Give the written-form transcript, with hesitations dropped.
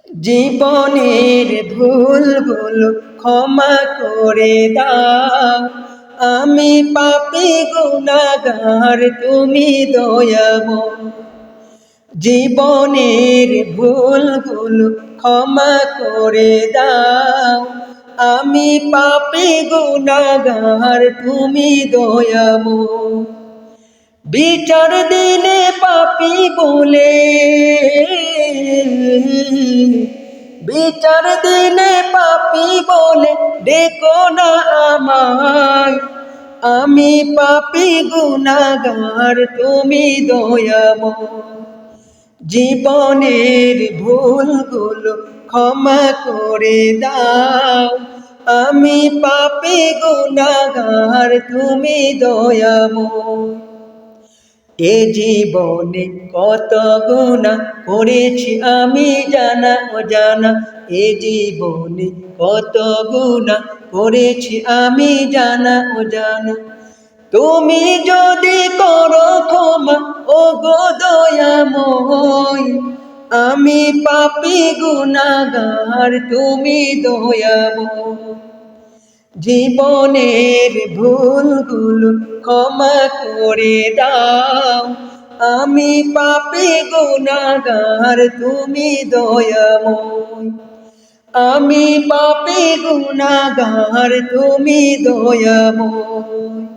জীবনের ভুলগুলো ক্ষমা করে দাও, আমি পাপী গুনাহগার তুমি দয়াময়। জীবনের ভুলগুলো ক্ষমা করে দাও, আমি পাপী গুনাহগার তুমি দয়াময়। বিচার দিনে পাপী বলে, বিচার দিনে পাপী বলে ডেকো না আমায়, আমি পাপী গুনাহগার তুমি দয়াময়। জীবনের ভুলগুলো ক্ষমা করে দাও, আমি পাপী গুনাহগার তুমি দয়াময়। এ জীবনে কত গুনাহ করেছি আমি জানা অজানা, এ জীবনে কত গুনাহ করেছি আমি জানা অজানা। তুমি যদি করো ক্ষমা ওগো দয়াময়, আমি পাপী গুনাহগার তুমি দয়াময়। জীবনের ভুলগুলো ক্ষমা করে দাও, আমি পাপী গুনাহগার তুমি দয়াময়। আমি পাপী গুনাহগার তুমি দয়াময়।